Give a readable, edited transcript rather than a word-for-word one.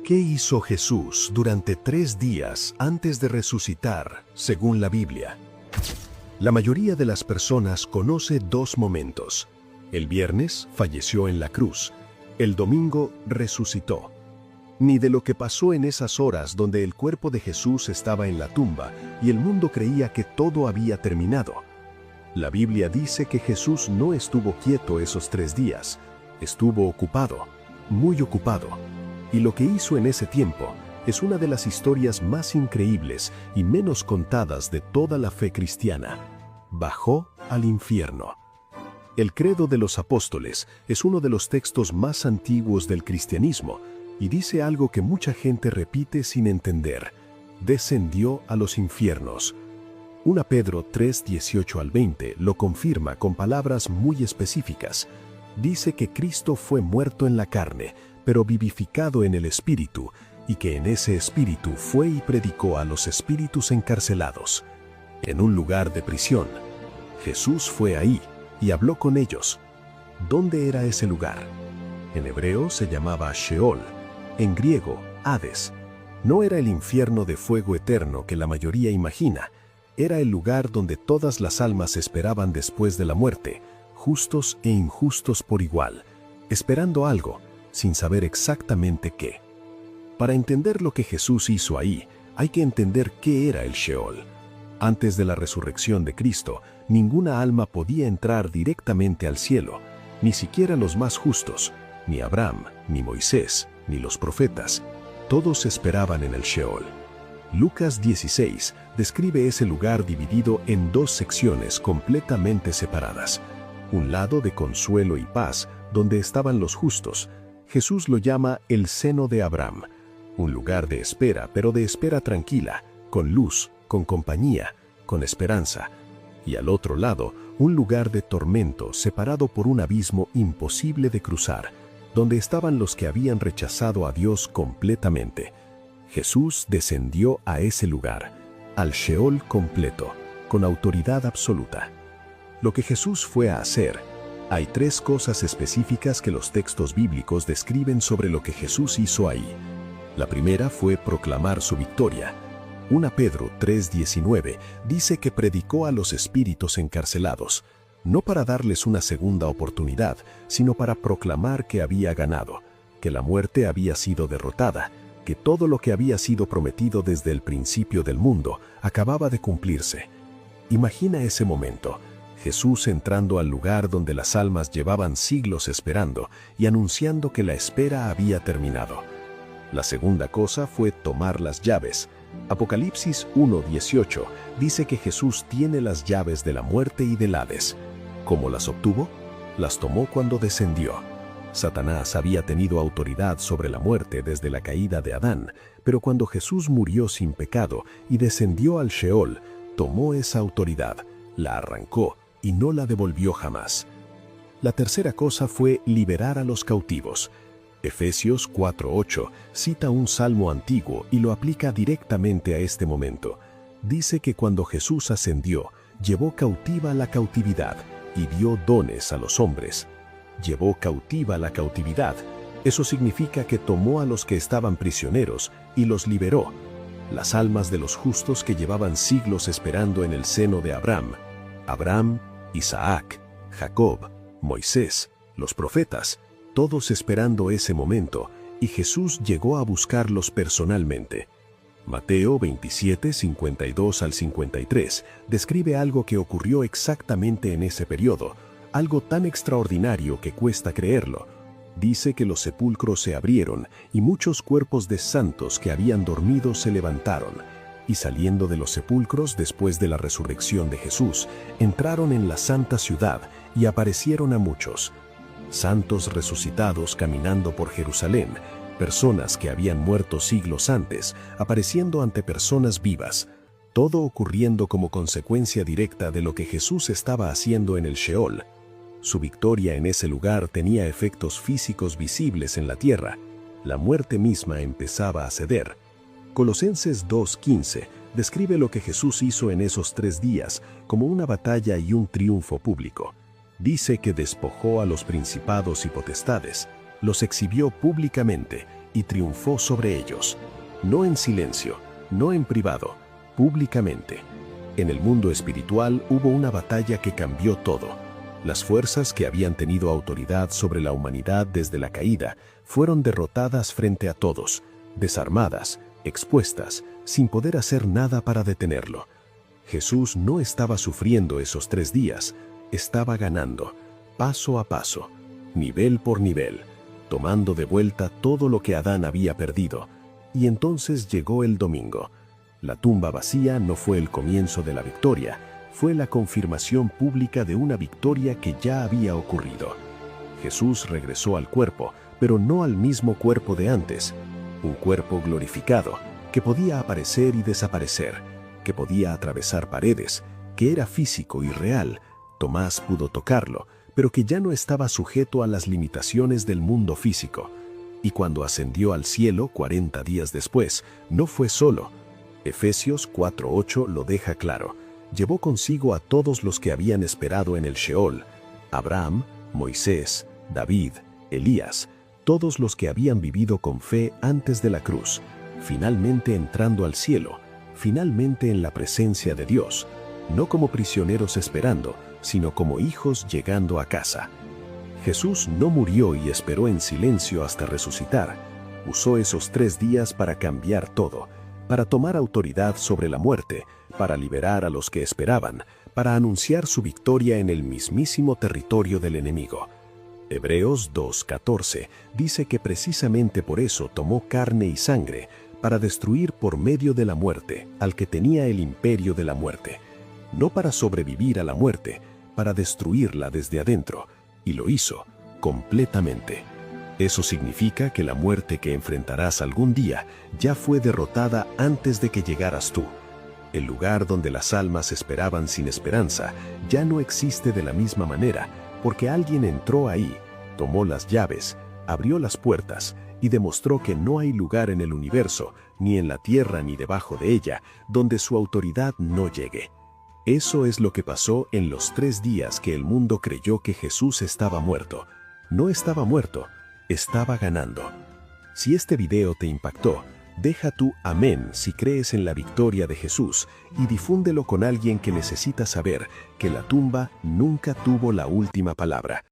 ¿Qué hizo Jesús durante 3 días antes de resucitar, según la Biblia? La mayoría de las personas conoce 2 momentos. El viernes falleció en la cruz. El domingo resucitó. Ni de lo que pasó en esas horas donde el cuerpo de Jesús estaba en la tumba y el mundo creía que todo había terminado. La Biblia dice que Jesús no estuvo quieto esos 3 días. Estuvo ocupado, muy ocupado. Y lo que hizo en ese tiempo es una de las historias más increíbles y menos contadas de toda la fe cristiana. Bajó al infierno. El Credo de los Apóstoles es uno de los textos más antiguos del cristianismo y dice algo que mucha gente repite sin entender. Descendió a los infiernos. 1 Pedro 3, 18 al 20 lo confirma con palabras muy específicas. Dice que Cristo fue muerto en la carne, pero vivificado en el Espíritu, y que en ese Espíritu fue y predicó a los espíritus encarcelados. En un lugar de prisión, Jesús fue ahí y habló con ellos. ¿Dónde era ese lugar? En hebreo se llamaba Sheol, en griego, Hades. No era el infierno de fuego eterno que la mayoría imagina. Era el lugar donde todas las almas esperaban después de la muerte, justos e injustos por igual, esperando algo, sin saber exactamente qué. Para entender lo que Jesús hizo ahí, hay que entender qué era el Sheol. Antes de la resurrección de Cristo, ninguna alma podía entrar directamente al cielo, ni siquiera los más justos, ni Abraham, ni Moisés, ni los profetas. Todos esperaban en el Sheol. Lucas 16 describe ese lugar dividido en 2 secciones completamente separadas. Un lado de consuelo y paz, donde estaban los justos. Jesús lo llama el seno de Abraham, un lugar de espera, pero de espera tranquila, con luz, con compañía, con esperanza. Y al otro lado, un lugar de tormento separado por un abismo imposible de cruzar, donde estaban los que habían rechazado a Dios completamente. Jesús descendió a ese lugar, al Sheol completo, con autoridad absoluta. Lo que Jesús fue a hacer. Hay 3 cosas específicas que los textos bíblicos describen sobre lo que Jesús hizo ahí. La primera fue proclamar su victoria. 1 Pedro 3:19 dice que predicó a los espíritus encarcelados, no para darles una segunda oportunidad, sino para proclamar que había ganado, que la muerte había sido derrotada, que todo lo que había sido prometido desde el principio del mundo acababa de cumplirse. Imagina ese momento. Jesús entrando al lugar donde las almas llevaban siglos esperando y anunciando que la espera había terminado. La segunda cosa fue tomar las llaves. Apocalipsis 1:18 dice que Jesús tiene las llaves de la muerte y del Hades. ¿Cómo las obtuvo? Las tomó cuando descendió. Satanás había tenido autoridad sobre la muerte desde la caída de Adán, pero cuando Jesús murió sin pecado y descendió al Sheol, tomó esa autoridad, la arrancó y no la devolvió jamás. La tercera cosa fue liberar a los cautivos. Efesios 4:8 cita un salmo antiguo y lo aplica directamente a este momento. Dice que cuando Jesús ascendió, llevó cautiva la cautividad y dio dones a los hombres. Llevó cautiva la cautividad. Eso significa que tomó a los que estaban prisioneros y los liberó. Las almas de los justos que llevaban siglos esperando en el seno de Abraham, Isaac, Jacob, Moisés, los profetas, todos esperando ese momento, y Jesús llegó a buscarlos personalmente. Mateo 27, 52 al 53 describe algo que ocurrió exactamente en ese periodo, algo tan extraordinario que cuesta creerlo. Dice que los sepulcros se abrieron y muchos cuerpos de santos que habían dormido se levantaron, y saliendo de los sepulcros después de la resurrección de Jesús, entraron en la santa ciudad y aparecieron a muchos. Santos resucitados caminando por Jerusalén, personas que habían muerto siglos antes, apareciendo ante personas vivas, todo ocurriendo como consecuencia directa de lo que Jesús estaba haciendo en el Sheol. Su victoria en ese lugar tenía efectos físicos visibles en la tierra. La muerte misma empezaba a ceder. Colosenses 2:15 describe lo que Jesús hizo en esos 3 días como una batalla y un triunfo público. Dice que despojó a los principados y potestades, los exhibió públicamente y triunfó sobre ellos. No en silencio, no en privado, públicamente. En el mundo espiritual hubo una batalla que cambió todo. Las fuerzas que habían tenido autoridad sobre la humanidad desde la caída fueron derrotadas frente a todos, desarmadas, expuestas, sin poder hacer nada para detenerlo. Jesús no estaba sufriendo esos 3 días, estaba ganando, paso a paso, nivel por nivel, tomando de vuelta todo lo que Adán había perdido. Y entonces llegó el domingo. La tumba vacía no fue el comienzo de la victoria, fue la confirmación pública de una victoria que ya había ocurrido. Jesús regresó al cuerpo, pero no al mismo cuerpo de antes. Un cuerpo glorificado, que podía aparecer y desaparecer, que podía atravesar paredes, que era físico y real. Tomás pudo tocarlo, pero que ya no estaba sujeto a las limitaciones del mundo físico. Y cuando ascendió al cielo 40 días después, no fue solo. Efesios 4:8 lo deja claro. Llevó consigo a todos los que habían esperado en el Sheol: Abraham, Moisés, David, Elías, todos los que habían vivido con fe antes de la cruz, finalmente entrando al cielo, finalmente en la presencia de Dios, no como prisioneros esperando, sino como hijos llegando a casa. Jesús no murió y esperó en silencio hasta resucitar. Usó esos 3 días para cambiar todo, para tomar autoridad sobre la muerte, para liberar a los que esperaban, para anunciar su victoria en el mismísimo territorio del enemigo. Hebreos 2:14 dice que precisamente por eso tomó carne y sangre, para destruir por medio de la muerte al que tenía el imperio de la muerte. No para sobrevivir a la muerte, para destruirla desde adentro, y lo hizo completamente. Eso significa que la muerte que enfrentarás algún día ya fue derrotada antes de que llegaras tú. El lugar donde las almas esperaban sin esperanza ya no existe de la misma manera, porque alguien entró ahí, tomó las llaves, abrió las puertas y demostró que no hay lugar en el universo, ni en la tierra ni debajo de ella, donde su autoridad no llegue. Eso es lo que pasó en los 3 días que el mundo creyó que Jesús estaba muerto. No estaba muerto, estaba ganando. Si este video te impactó, deja tu amén si crees en la victoria de Jesús y difúndelo con alguien que necesita saber que la tumba nunca tuvo la última palabra.